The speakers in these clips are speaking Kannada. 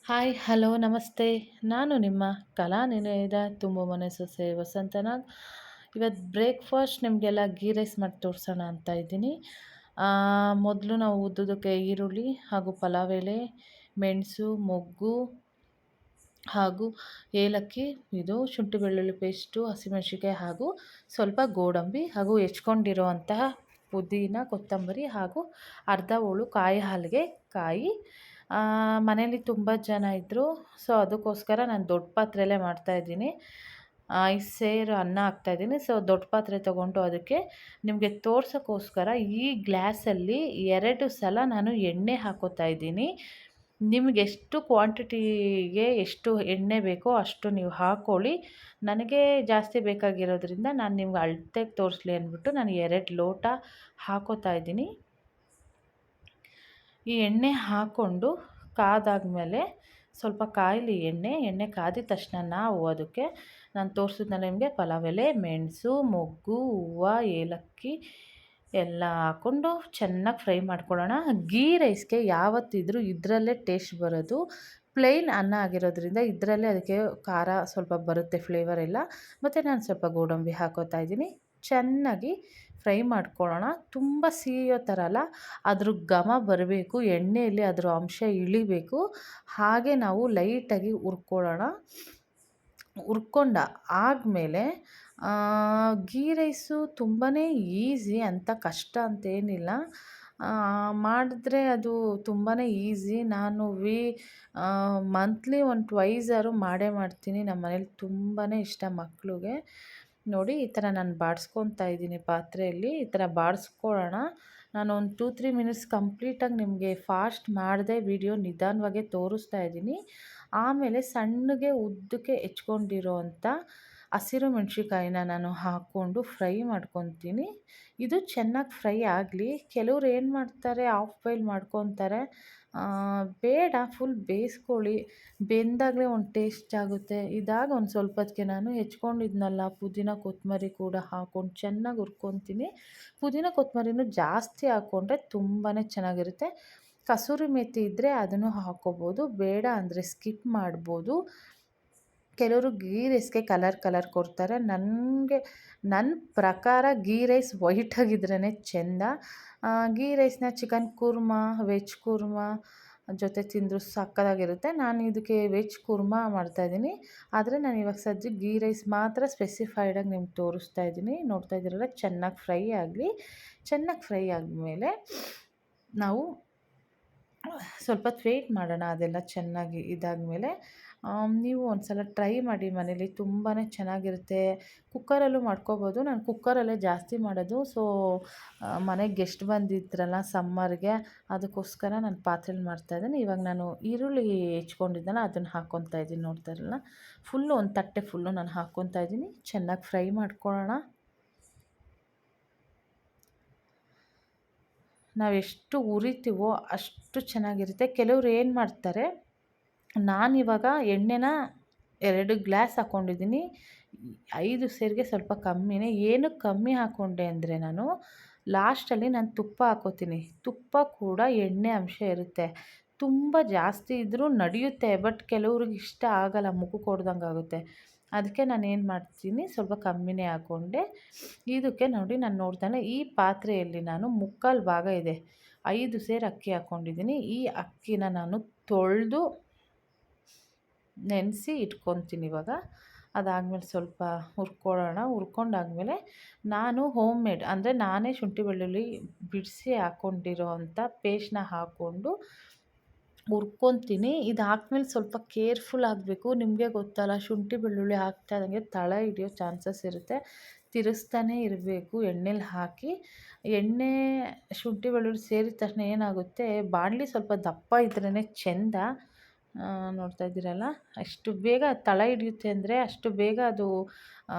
ಹಾಯ್ ಹಲೋ ನಮಸ್ತೆ. ನಾನು ನಿಮ್ಮ ಕಲಾನಿಲಯದ ತುಂಬು ಮನೆ ಸೊಸೆ ವಸಂತನಾಗ್. ಇವತ್ತು ಬ್ರೇಕ್‌ಫಾಸ್ಟ್ ನಿಮಗೆಲ್ಲ ಗೀ ರೈಸ್ ಮಾಡಿ ತೋರಿಸೋಣ ಅಂತ ಇದ್ದೀನಿ. ಮೊದಲು ನಾವು ಉದ್ದುದಕ್ಕೆ ಈರುಳ್ಳಿ ಹಾಗೂ ಪಲಾವ್ ಎಲೆ, ಮೆಣಸು, ಮೊಗ್ಗು ಹಾಗೂ ಏಲಕ್ಕಿ, ಇದು ಶುಂಠಿ ಬೆಳ್ಳುಳ್ಳಿ ಪೇಸ್ಟು, ಹಸಿಮೆಣಸಿನ್ಕಾಯಿ ಹಾಗೂ ಸ್ವಲ್ಪ ಗೋಡಂಬಿ ಹಾಗೂ ಹೆಚ್ಕೊಂಡಿರುವಂತಹ ಪುದೀನ, ಕೊತ್ತಂಬರಿ ಹಾಗೂ ಅರ್ಧ ಹೋಳು ಕಾಯಿ ಹಾಲಿಗೆ ಕಾಯಿ. ಮನೇಲಿ ತುಂಬ ಜನ ಇದ್ದರು. ಸೊ ಅದಕ್ಕೋಸ್ಕರ ನಾನು ದೊಡ್ಡ ಪಾತ್ರೆಯಲ್ಲೇ ಮಾಡ್ತಾಯಿದ್ದೀನಿ. 5 ಸೇರು ಅನ್ನ ಹಾಕ್ತಾಯಿದ್ದೀನಿ. ಸೊ ದೊಡ್ಡ ಪಾತ್ರೆ ತೊಗೊಂಡು ಅದಕ್ಕೆ ನಿಮಗೆ ತೋರ್ಸೋಕ್ಕೋಸ್ಕರ ಈ ಗ್ಲಾಸಲ್ಲಿ 2 ಸಲ ನಾನು ಎಣ್ಣೆ ಹಾಕ್ಕೋತಾ ಇದ್ದೀನಿ. ನಿಮಗೆಷ್ಟು ಕ್ವಾಂಟಿಟಿಗೆ ಎಷ್ಟು ಎಣ್ಣೆ ಬೇಕೋ ಅಷ್ಟು ನೀವು ಹಾಕ್ಕೊಳ್ಳಿ. ನನಗೆ ಜಾಸ್ತಿ ಬೇಕಾಗಿರೋದ್ರಿಂದ ನಾನು ನಿಮ್ಗೆ ಅಳತೆಗೆ ತೋರಿಸ್ಲಿ ಅಂದ್ಬಿಟ್ಟು ನಾನು 2 ಲೋಟ ಹಾಕ್ಕೋತಾ ಇದ್ದೀನಿ. ಈ ಎಣ್ಣೆ ಹಾಕ್ಕೊಂಡು ಕಾದಾದ್ಮೇಲೆ ಸ್ವಲ್ಪ ಕಾಯಲಿ ಎಣ್ಣೆ ಕಾದಿದ ತಕ್ಷಣ ನಾವು ಅದಕ್ಕೆ ನಾನು ತೋರಿಸಿದ್ನಲ್ಲ ನಿಮಗೆ ಪಲಾವ್ ಎಲೆ, ಮೆಣಸು, ಮೊಗ್ಗು, ಹೂವು, ಏಲಕ್ಕಿ ಎಲ್ಲ ಹಾಕ್ಕೊಂಡು ಚೆನ್ನಾಗಿ ಫ್ರೈ ಮಾಡ್ಕೊಳ್ಳೋಣ. ಗೀ ರೈಸ್ಗೆ ಯಾವತ್ತಿದ್ರೂ ಇದರಲ್ಲೇ ಟೇಸ್ಟ್ ಬರೋದು. ಪ್ಲೇನ್ ಅನ್ನ ಆಗಿರೋದ್ರಿಂದ ಇದರಲ್ಲೇ ಅದಕ್ಕೆ ಖಾರ ಸ್ವಲ್ಪ ಬರುತ್ತೆ, ಫ್ಲೇವರ್ ಎಲ್ಲ. ಮತ್ತು ನಾನು ಸ್ವಲ್ಪ ಗೋಡಂಬಿ ಹಾಕ್ಕೋತಾ ಇದ್ದೀನಿ. ಚೆನ್ನಾಗಿ ಫ್ರೈ ಮಾಡ್ಕೊಳ್ಳೋಣ. ತುಂಬ ಸಿಹಿಯೋ ಥರ ಅಲ್ಲ, ಅದ್ರ ಘಮ ಬರಬೇಕು, ಎಣ್ಣೆಯಲ್ಲಿ ಅದರ ಅಂಶ ಇಳಿಬೇಕು. ಹಾಗೆ ನಾವು ಲೈಟಾಗಿ ಹುರ್ಕೊಳ್ಳೋಣ. ಹುರ್ಕೊಂಡ ಆದಮೇಲೆ ಗೀ ರೈಸು ತುಂಬಾ ಈಸಿ, ಅಂತ ಕಷ್ಟ ಅಂತೇನಿಲ್ಲ. ಮಾಡಿದ್ರೆ ಅದು ತುಂಬಾ ಈಸಿ. ನಾನು ಮಂತ್ಲಿ ಒಂದು ಟ್ವೈಸ್ ಆದ್ರೂ ಮಾಡೇ ಮಾಡ್ತೀನಿ. ನಮ್ಮ ಮನೇಲಿ ತುಂಬಾ ಇಷ್ಟ ಮಕ್ಳಿಗೆ. ನೋಡಿ ಈ ಥರ ನಾನು ಬಾಡಿಸ್ಕೊತಾ ಇದ್ದೀನಿ ಪಾತ್ರೆಯಲ್ಲಿ. ಈ ಥರ ಬಾಡಿಸ್ಕೊಳ್ಳೋಣ. ನಾನು ಒಂದು 2-3 ಮಿನಿಟ್ಸ್ ಕಂಪ್ಲೀಟಾಗಿ ನಿಮಗೆ ಫಾಸ್ಟ್ ಮಾಡದೆ ವಿಡಿಯೋ ನಿಧಾನವಾಗೇ ತೋರಿಸ್ತಾ ಇದ್ದೀನಿ. ಆಮೇಲೆ ಸಣ್ಣಗೆ ಉದ್ದಕ್ಕೆ ಹೆಚ್ಕೊಂಡಿರೋ ಅಂಥ ಹಸಿರು ಮೆಣ್ಸಿನ್ಕಾಯಿನ ನಾನು ಹಾಕ್ಕೊಂಡು ಫ್ರೈ ಮಾಡ್ಕೊತೀನಿ. ಇದು ಚೆನ್ನಾಗಿ ಫ್ರೈ ಆಗಲಿ. ಕೆಲವ್ರು ಏನು ಮಾಡ್ತಾರೆ, ಆಫ್ ಬಾಯ್ಲ್ ಮಾಡ್ಕೊತಾರೆ. ಬೇಡ, ಫುಲ್ ಬೇಯಿಸ್ಕೊಳ್ಳಿ. ಬೆಂದಾಗಲೇ ಒಂದು ಟೇಸ್ಟ್ ಆಗುತ್ತೆ. ಇದಾಗ ಒಂದು ಸ್ವಲ್ಪ ಹೊತ್ತಿಗೆ ನಾನು ಹೆಚ್ಕೊಂಡಿದ್ನಲ್ಲ ಪುದೀನ, ಕೊತ್ತಂಬರಿ ಕೂಡ ಹಾಕ್ಕೊಂಡು ಚೆನ್ನಾಗಿ ಹುರ್ಕೊತೀನಿ. ಪುದೀನ, ಕೊತ್ತಂಬರಿನೂ ಜಾಸ್ತಿ ಹಾಕ್ಕೊಂಡ್ರೆ ತುಂಬಾ ಚೆನ್ನಾಗಿರುತ್ತೆ. ಕಸೂರಿ ಮೇಥಿ ಇದ್ದರೆ ಅದನ್ನು ಹಾಕ್ಕೋಬೋದು, ಬೇಡ ಅಂದರೆ ಸ್ಕಿಪ್ ಮಾಡ್ಬೋದು. ಕೆಲವರು ಗೀ ರೈಸ್ಗೆ ಕಲರ್ ಕೊಡ್ತಾರೆ. ನನ್ನ ಪ್ರಕಾರ ಗೀ ರೈಸ್ ವೈಟಾಗಿದ್ರೇ ಚೆಂದ. ಗೀ ರೈಸ್ನ ಚಿಕನ್ ಕೂರ್ಮಾ, ವೆಜ್ ಕೂರ್ಮಾ ಜೊತೆ ತಿಂದರೂ ಸಕ್ಕತ್ತಾಗಿರುತ್ತೆ. ನಾನು ಇದಕ್ಕೆ ವೆಜ್ ಕೂರ್ಮಾ ಮಾಡ್ತಾಯಿದ್ದೀನಿ. ಆದರೆ ನಾನು ಇವಾಗ ಸದ್ಯಕ್ಕೆ ಗೀ ರೈಸ್ ಮಾತ್ರ ಸ್ಪೆಸಿಫೈಡಾಗಿ ನಿಮ್ಗೆ ತೋರಿಸ್ತಾ ಇದ್ದೀನಿ. ನೋಡ್ತಾ ಇದ್ದೀರಲ್ಲ, ಚೆನ್ನಾಗಿ ಫ್ರೈ ಆಗಲಿ. ಚೆನ್ನಾಗಿ ಫ್ರೈ ಆದಮೇಲೆ ನಾವು ಸ್ವಲ್ಪ ಹೊತ್ತು ವೆಯ್ಟ್ ಮಾಡೋಣ. ಅದೆಲ್ಲ ಚೆನ್ನಾಗಿ ಇದಾದಮೇಲೆ ನೀವು ಒಂದು ಸಲ ಟ್ರೈ ಮಾಡಿ ಮನೇಲಿ, ತುಂಬಾ ಚೆನ್ನಾಗಿರುತ್ತೆ. ಕುಕ್ಕರಲ್ಲೂ ಮಾಡ್ಕೋಬೋದು. ನಾನು ಕುಕ್ಕರಲ್ಲೇ ಜಾಸ್ತಿ ಮಾಡೋದು. ಸೊ ಮನೆಗೆ ಗೆಸ್ಟ್ ಬಂದಿದ್ರಲ್ಲ ಸಮ್ಮರ್ಗೆ, ಅದಕ್ಕೋಸ್ಕರ ನಾನು ಪಾತ್ರೆಲಿ ಮಾಡ್ತಾಯಿದ್ದೀನಿ. ಇವಾಗ ನಾನು ಈರುಳ್ಳಿ ಹೆಚ್ಕೊಂಡಿದ್ದೆನಲ್ಲ ಅದನ್ನು ಹಾಕ್ಕೊತಾ ಇದ್ದೀನಿ. ನೋಡ್ತಾ ಇರಲ್ಲ, ಫುಲ್ಲು ಒಂದು ತಟ್ಟೆ ಫುಲ್ಲು ನಾನು ಹಾಕ್ಕೊತಾ ಇದ್ದೀನಿ. ಚೆನ್ನಾಗಿ ಫ್ರೈ ಮಾಡ್ಕೊಳ್ಳೋಣ. ನಾವೆಷ್ಟು ಉರಿತೀವೋ ಅಷ್ಟು ಚೆನ್ನಾಗಿರುತ್ತೆ. ಕೆಲವ್ರು ಏನು ಮಾಡ್ತಾರೆ, ನಾನಿವಾಗ ಎಣ್ಣೆನ 2 ಗ್ಲಾಸ್ ಹಾಕ್ಕೊಂಡಿದ್ದೀನಿ. 5 ಸೇರಿಗೆ ಸ್ವಲ್ಪ ಕಮ್ಮಿನೇ. ಏನಕ್ಕೆ ಕಮ್ಮಿ ಹಾಕ್ಕೊಂಡೆ ಅಂದರೆ, ಲಾಸ್ಟಲ್ಲಿ ನಾನು ತುಪ್ಪ ಹಾಕ್ಕೋತೀನಿ. ತುಪ್ಪ ಕೂಡ ಎಣ್ಣೆ ಅಂಶ ಇರುತ್ತೆ. ತುಂಬ ಜಾಸ್ತಿ ಇದ್ದರೂ ನಡೆಯುತ್ತೆ, ಬಟ್ ಕೆಲವ್ರಿಗೆ ಇಷ್ಟ ಆಗಲ್ಲ, ಮುಖಕ್ಕೆ ಹೊಡ್ದಂಗೆ ಆಗುತ್ತೆ. ಅದಕ್ಕೆ ನಾನು ಏನು ಮಾಡ್ತೀನಿ, ಸ್ವಲ್ಪ ಕಮ್ಮಿನೇ ಹಾಕ್ಕೊಂಡೆ. ಇದಕ್ಕೆ ನೋಡಿ, ನಾನು ನೋಡ್ತಾನೆ ಈ ಪಾತ್ರೆಯಲ್ಲಿ ನಾನು ಮುಕ್ಕಾಲು ಭಾಗ ಇದೆ, 5 ಸೇರು ಅಕ್ಕಿ ಹಾಕ್ಕೊಂಡಿದ್ದೀನಿ. ಈ ಅಕ್ಕಿನ ನಾನು ತೊಳೆದು ನೆನೆಸಿ ಇಟ್ಕೊತೀನಿ ಇವಾಗ. ಅದಾದಮೇಲೆ ಸ್ವಲ್ಪ ಹುರ್ಕೊಳ್ಳೋಣ. ಹುರ್ಕೊಂಡಾದ್ಮೇಲೆ ನಾನು ಹೋಮ್ ಮೇಡ್ ಅಂದರೆ ನಾನೇ ಶುಂಠಿ ಬೆಳ್ಳುಳ್ಳಿ ಬಿಡಿಸಿ ಹಾಕ್ಕೊಂಡಿರೋ ಅಂಥ ಪೇಸ್ಟ್ನ ಹಾಕ್ಕೊಂಡು ಹುರ್ಕೊತೀನಿ. ಇದು ಹಾಕ್ಮೇಲೆ ಸ್ವಲ್ಪ ಕೇರ್ಫುಲ್ ಆಗಬೇಕು. ನಿಮಗೆ ಗೊತ್ತಲ್ಲ, ಶುಂಠಿ ಬೆಳ್ಳುಳ್ಳಿ ಹಾಕ್ತಾ ಇದ್ದಂಗೆ ತಳ ಹಿಡಿಯೋ ಚಾನ್ಸಸ್ ಇರುತ್ತೆ. ತಿರುಗಿಸ್ತಾನೇ ಇರಬೇಕು ಎಣ್ಣೆಲಿ ಹಾಕಿ. ಎಣ್ಣೆ ಶುಂಠಿ ಬೆಳ್ಳುಳ್ಳಿ ಸೇರಿದ ತಕ್ಷಣ ಏನಾಗುತ್ತೆ, ಬಾಣಲಿ ಸ್ವಲ್ಪ ದಪ್ಪ ಇದ್ರೇ ಚೆಂದ. ನೋಡ್ತಾ ಇದ್ದೀರಲ್ಲ, ಅಷ್ಟು ಬೇಗ ತಳ ಹಿಡಿಯುತ್ತೆ ಅಂದರೆ ಅಷ್ಟು ಬೇಗ ಅದು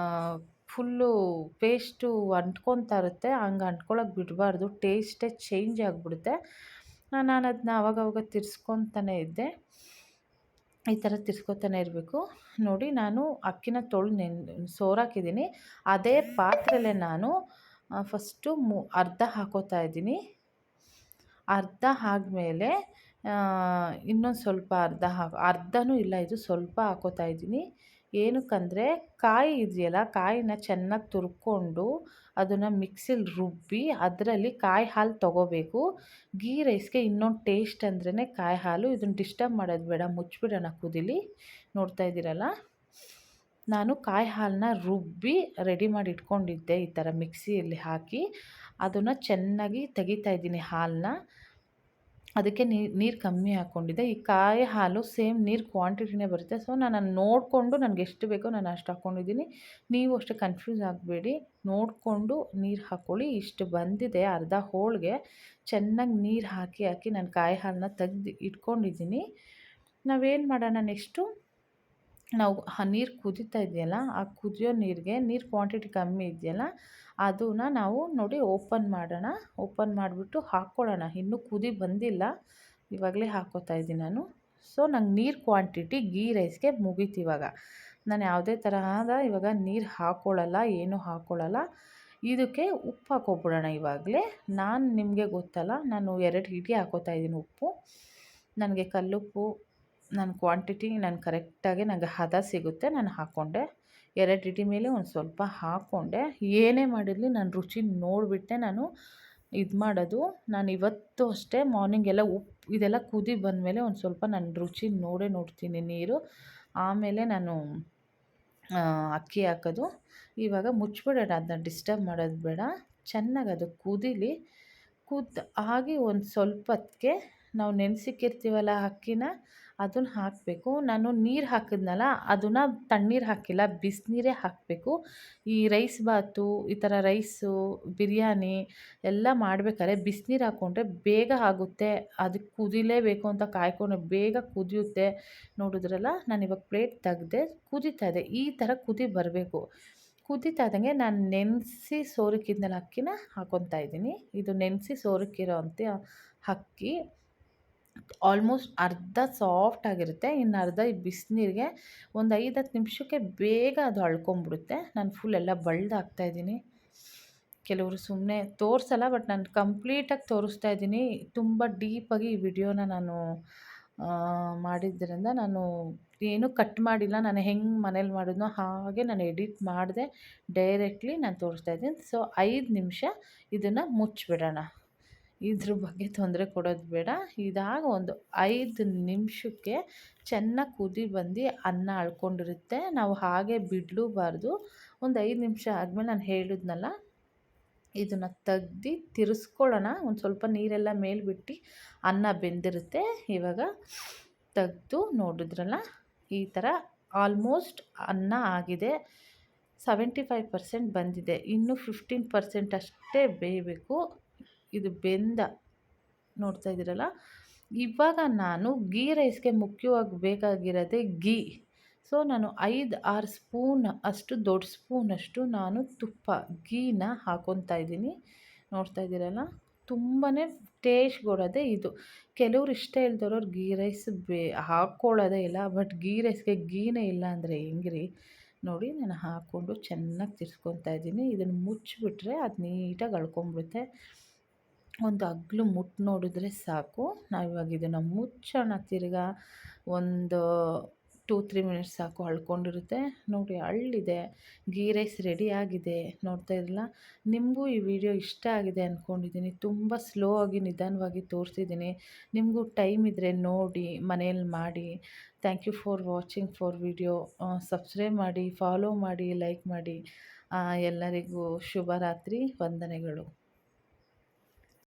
ಫುಲ್ಲು ಪೇಸ್ಟು ಅಂಟ್ಕೊತಾ ಇರುತ್ತೆ. ಹಂಗೆ ಅಂಟ್ಕೊಳ್ಳೋಕೆ ಬಿಡಬಾರ್ದು, ಟೇಸ್ಟೇ ಚೇಂಜ್ ಆಗಿಬಿಡುತ್ತೆ. ನಾನು ಅದನ್ನ ಆವಾಗವಾಗ ತಿರ್ಸ್ಕೊತಾನೆ ಇದ್ದೆ. ಈ ಥರ ತಿರ್ಸ್ಕೊತಾನೆ ಇರಬೇಕು. ನೋಡಿ, ನಾನು ಅಕ್ಕಿನ ತೊಳೆದು ಸೋರಾಕಿದ್ದೀನಿ. ಅದೇ ಪಾತ್ರೆಯಲ್ಲೇ ನಾನು ಫಸ್ಟು ಅರ್ಧ ಹಾಕ್ಕೋತಾ ಇದ್ದೀನಿ. ಅರ್ಧ ಆದಮೇಲೆ ಇನ್ನೊಂದು ಸ್ವಲ್ಪ ಅರ್ಧನೂ ಇಲ್ಲ, ಇದು ಸ್ವಲ್ಪ ಹಾಕೋತಾ ಇದ್ದೀನಿ. ಏನಕ್ಕಂದರೆ ಕಾಯಿ ಇದೆಯಲ್ಲ, ಕಾಯಿನ ಚೆನ್ನಾಗಿ ತುರ್ಕೊಂಡು ಅದನ್ನು ಮಿಕ್ಸಿಲಿ ರುಬ್ಬಿ ಅದರಲ್ಲಿ ಕಾಯಿ ಹಾಲು ತೊಗೋಬೇಕು. ಗೀ ರೈಸ್ಗೆ ಇನ್ನೊಂದು ಟೇಸ್ಟ್ ಅಂದ್ರೇ ಕಾಯಿ ಹಾಲು. ಇದನ್ನು ಡಿಸ್ಟರ್ಬ್ ಮಾಡೋದು ಬೇಡ, ಮುಚ್ಚಿಬಿಡೋಣ ಕುದೀಲಿ. ನೋಡ್ತಾ ಇದ್ದೀರಲ್ಲ, ನಾನು ಕಾಯಿ ಹಾಲನ್ನ ರುಬ್ಬಿ ರೆಡಿ ಮಾಡಿ ಇಟ್ಕೊಂಡಿದ್ದೆ. ಈ ಥರ ಮಿಕ್ಸಿಯಲ್ಲಿ ಹಾಕಿ ಅದನ್ನು ಚೆನ್ನಾಗಿ ತೆಗಿತಾ ಇದ್ದೀನಿ ಹಾಲನ್ನ. ಅದಕ್ಕೆ ನೀರು ಕಮ್ಮಿ ಹಾಕ್ಕೊಂಡಿದ್ದೆ. ಈ ಕಾಯಿ ಹಾಲು ಸೇಮ್ ನೀರು ಕ್ವಾಂಟಿಟಿನೇ ಬರುತ್ತೆ. ಸೊ ನಾನು ನೋಡಿಕೊಂಡು ನನಗೆ ಎಷ್ಟು ಬೇಕೋ ನಾನು ಅಷ್ಟು ಹಾಕ್ಕೊಂಡಿದ್ದೀನಿ. ನೀವು ಅಷ್ಟೇ ಕನ್ಫ್ಯೂಸ್ ಆಗಬೇಡಿ, ನೋಡಿಕೊಂಡು ನೀರು ಹಾಕ್ಕೊಳ್ಳಿ. ಇಷ್ಟು ಬಂದಿದೆ ಅರ್ಧ ಹೋಳಿಗೆ. ಚೆನ್ನಾಗಿ ನೀರು ಹಾಕಿ ನಾನು ಕಾಯಿ ಹಾಲನ್ನ ತೆಗ್ದು ಇಟ್ಕೊಂಡಿದ್ದೀನಿ. ನಾವೇನು ಮಾಡೋಣ ನೆಕ್ಸ್ಟು, ನಾವು ಆ ನೀರು ಕುದೀತಾ ಇದೆಯಲ್ಲ, ಆ ಕುದಿಯೋ ನೀರಿಗೆ ನೀರು ಕ್ವಾಂಟಿಟಿ ಕಮ್ಮಿ ಇದೆಯಲ್ಲ, ಅದನ್ನು ನಾವು ನೋಡಿ ಓಪನ್ ಮಾಡೋಣ. ಓಪನ್ ಮಾಡಿಬಿಟ್ಟು ಹಾಕ್ಕೊಳ್ಳೋಣ. ಇನ್ನೂ ಕುದಿ ಬಂದಿಲ್ಲ, ಇವಾಗಲೇ ಹಾಕ್ಕೋತಾ ಇದ್ದೀನಿ ನಾನು. ಸೊ ನಂಗೆ ನೀರು ಕ್ವಾಂಟಿಟಿ ಗೀ ರೈಸ್ಗೆ ಮುಗೀತು ಇವಾಗ. ನಾನು ಯಾವುದೇ ತರಹದ ಇವಾಗ ನೀರು ಹಾಕ್ಕೊಳ್ಳಲ್ಲ, ಏನೂ ಹಾಕ್ಕೊಳ್ಳಲ್ಲ. ಇದಕ್ಕೆ ಉಪ್ಪು ಹಾಕ್ಕೊಬಿಡೋಣ ಇವಾಗಲೇ. ನಾನು ನಿಮಗೆ ಗೊತ್ತಲ್ಲ, ನಾನು 2 ಹಿಡಿ ಹಾಕ್ಕೋತಾ ಇದ್ದೀನಿ ಉಪ್ಪು. ನನಗೆ ಕಲ್ಲುಪ್ಪು ನನ್ನ ಕ್ವಾಂಟಿಟಿ ಕರೆಕ್ಟಾಗಿ ನನಗೆ ಹದ ಸಿಗುತ್ತೆ, ನಾನು ಹಾಕ್ಕೊಂಡೆ. 2 ಹಿಡಿ ಮೇಲೆ ಒಂದು ಸ್ವಲ್ಪ ಹಾಕ್ಕೊಂಡೆ. ಏನೇ ಮಾಡಿರಲಿ ನಾನು ರುಚಿ ನೋಡಿಬಿಟ್ಟೆ ನಾನು ಇದು ಮಾಡೋದು. ನಾನು ಇವತ್ತು ಅಷ್ಟೇ ಮಾರ್ನಿಂಗ್ ಎಲ್ಲ ಉಪ್ಪು ಇದೆಲ್ಲ ಕುದಿ ಬಂದಮೇಲೆ ಒಂದು ಸ್ವಲ್ಪ ನಾನು ರುಚಿ ನೋಡ್ತೀನಿ ನೀರು. ಆಮೇಲೆ ನಾನು ಅಕ್ಕಿ ಹಾಕೋದು. ಇವಾಗ ಮುಚ್ಚಿಬಿಡೋಣ, ಅದನ್ನ ಡಿಸ್ಟರ್ಬ್ ಮಾಡೋದು ಬೇಡ. ಚೆನ್ನಾಗಿ ಅದು ಕುದೀಲಿ. ಆಗಿ ಒಂದು ಸ್ವಲ್ಪ ಹೊತ್ತಿಗೆ ನಾವು ನೆನೆಸಿಕ್ಕಿರ್ತೀವಲ್ಲ ಅಕ್ಕಿನ, ಅದನ್ನು ಹಾಕಬೇಕು. ನಾನು ನೀರು ಹಾಕಿದ್ನಲ್ಲ, ಅದನ್ನು ತಣ್ಣೀರು ಹಾಕಿಲ್ಲ, ಬಿಸಿನೀರೇ ಹಾಕಬೇಕು. ಈ ರೈಸ್ ಬಾತು, ಈ ಥರ ರೈಸು, ಬಿರಿಯಾನಿ ಎಲ್ಲ ಮಾಡ್ಬೇಕಾದ್ರೆ ಬಿಸಿನೀರು ಹಾಕ್ಕೊಂಡ್ರೆ ಬೇಗ ಆಗುತ್ತೆ. ಅದಕ್ಕೆ ಕುದಿಲೇಬೇಕು ಅಂತ ಕಾಯ್ಕೊಂಡು ಬೇಗ ಕುದಿಯುತ್ತೆ. ನೋಡಿದ್ರಲ್ಲ, ನಾನಿವಾಗ ಪ್ಲೇಟ್ ತೆಗ್ದೆ, ಕುದೀತಾ ಇದೆ. ಈ ಥರ ಕುದಿ ಬರಬೇಕು. ಕುದೀತಾ ಇದ್ದಂಗೆ ನಾನು ನೆನೆಸಿ ಸೋರಿಕಿದ್ನಲ್ಲ ಅಕ್ಕಿನ ಹಾಕ್ಕೊತಾ ಇದ್ದೀನಿ. ಇದು ನೆನೆಸಿ ಸೋರಿಕಿರೋ ಅಂಥ ಅಕ್ಕಿ ಆಲ್ಮೋಸ್ಟ್ ಅರ್ಧ ಸಾಫ್ಟ್ ಆಗಿರುತ್ತೆ. ಇನ್ನು ಅರ್ಧ ಈ ಬಿಸಿನೀರಿಗೆ ಒಂದು 5-10 ನಿಮಿಷಕ್ಕೆ ಬೇಗ ಅದು ಅಳ್ಕೊಂಬಿಡುತ್ತೆ. ನಾನು ಫುಲ್ ಎಲ್ಲ ಬಳ್ದು ಹಾಕ್ತಾಯಿದ್ದೀನಿ. ಕೆಲವರು ಸುಮ್ಮನೆ ತೋರಿಸಲ್ಲ, ಬಟ್ ನಾನು ಕಂಪ್ಲೀಟಾಗಿ ತೋರಿಸ್ತಾ ಇದ್ದೀನಿ. ತುಂಬ ಡೀಪಾಗಿ ಈ ವಿಡಿಯೋನ ನಾನು ಮಾಡಿದ್ದರಿಂದ ನಾನು ಏನೂ ಕಟ್ ಮಾಡಿಲ್ಲ. ನಾನು ಹೆಂಗೆ ಮನೇಲಿ ಮಾಡಿದ್ನೋ ಹಾಗೆ ನಾನು ಎಡಿಟ್ ಮಾಡಿದೆ, ಡೈರೆಕ್ಟ್ಲಿ ನಾನು ತೋರಿಸ್ತಾ ಇದ್ದೀನಿ. ಸೊ 5 ನಿಮಿಷ ಇದನ್ನು ಮುಚ್ಚಿಬಿಡೋಣ. ಇದ್ರ ಬಗ್ಗೆ ತೊಂದರೆ ಕೊಡೋದು ಬೇಡ. ಇದಾಗ ಒಂದು 5 ನಿಮಿಷಕ್ಕೆ ಚೆನ್ನಾಗಿ ಕುದಿ ಬಂದು ಅನ್ನ ಅಳ್ಕೊಂಡಿರುತ್ತೆ. ನಾವು ಹಾಗೆ ಬಿಡಲೂಬಾರ್ದು. ಒಂದು 5 ನಿಮಿಷ ಆದಮೇಲೆ ನಾನು ಹೇಳಿದ್ನಲ್ಲ, ಇದನ್ನು ತೆಗ್ದು ತಿರ್ಸ್ಕೊಳ್ಳೋಣ. ಒಂದು ಸ್ವಲ್ಪ ನೀರೆಲ್ಲ ಮೇಲ್ಬಿಟ್ಟು ಅನ್ನ ಬೆಂದಿರುತ್ತೆ. ಇವಾಗ ತೆಗ್ದು ನೋಡಿದ್ರಲ್ಲ, ಈ ಥರ ಆಲ್ಮೋಸ್ಟ್ ಅನ್ನ ಆಗಿದೆ. 75% ಬಂದಿದೆ. ಇನ್ನೂ 15% ಅಷ್ಟೇ ಬೇಯಬೇಕು. ಇದು ನೋಡ್ತಾ ಇದ್ದೀರಲ್ಲ, ಇವಾಗ ನಾನು ಗೀ ರೈಸ್ಗೆ ಮುಖ್ಯವಾಗಿ ಬೇಕಾಗಿರೋದೇ ಗೀ. ಸೊ ನಾನು 5-6 ಸ್ಪೂನ್ ಅಷ್ಟು, ದೊಡ್ಡ ಸ್ಪೂನಷ್ಟು ನಾನು ಗೀನ ಹಾಕ್ಕೊತಾ ಇದ್ದೀನಿ. ನೋಡ್ತಾ ಇದ್ದೀರಲ್ಲ, ತುಂಬಾ ಟೇಸ್ಟ್ ಕೊಡೋದೇ ಇದು. ಕೆಲವ್ರು ಇಷ್ಟ ಇಲ್ದವ್ರು ಗೀ ರೈಸ್ ಹಾಕ್ಕೊಳ್ಳೋದೇ ಇಲ್ಲ. ಬಟ್ ಗೀ ರೈಸ್ಗೆ ಗೀನೇ ಇಲ್ಲ ಅಂದರೆ ಹೆಂಗ್ರಿ? ನೋಡಿ, ನಾನು ಹಾಕ್ಕೊಂಡು ಚೆನ್ನಾಗಿ ತಿರ್ಸ್ಕೊತಾ ಇದ್ದೀನಿ. ಇದನ್ನು ಮುಚ್ಚಿಬಿಟ್ರೆ ಅದು ನೀಟಾಗಿ ಅಳ್ಕೊಂಬಿಡುತ್ತೆ. ಒಂದು ಅಗ್ಲು ಮುಟ್ಟು ನೋಡಿದ್ರೆ ಸಾಕು. ನಾವಿವಾಗ ಇದನ್ನು ಮುಚ್ಚೋಣ. ತಿರ್ಗಾ ಒಂದು 2-3 ಮಿನಿಟ್ಸ್ ಸಾಕು, ಅಳ್ಕೊಂಡಿರುತ್ತೆ. ನೋಡಿ, ಅಳ್ಳಿದೆ. ಗೀ ರೈಸ್ ರೆಡಿ ಆಗಿದೆ. ನೋಡ್ತಾ ಇರಲ್ಲ, ನಿಮಗೂ ಈ ವಿಡಿಯೋ ಇಷ್ಟ ಆಗಿದೆ ಅಂದ್ಕೊಂಡಿದ್ದೀನಿ. ತುಂಬ ಸ್ಲೋ ಆಗಿ ನಿಧಾನವಾಗಿ ತೋರಿಸಿದ್ದೀನಿ. ನಿಮಗೂ ಟೈಮ್ ಇದ್ದರೆ ನೋಡಿ, ಮನೇಲಿ ಮಾಡಿ. Thank you for watching video. Subscribe ಮಾಡಿ, ಫಾಲೋ ಮಾಡಿ, ಲೈಕ್ ಮಾಡಿ. ಎಲ್ಲರಿಗೂ ಶುಭರಾತ್ರಿ, ವಂದನೆಗಳು.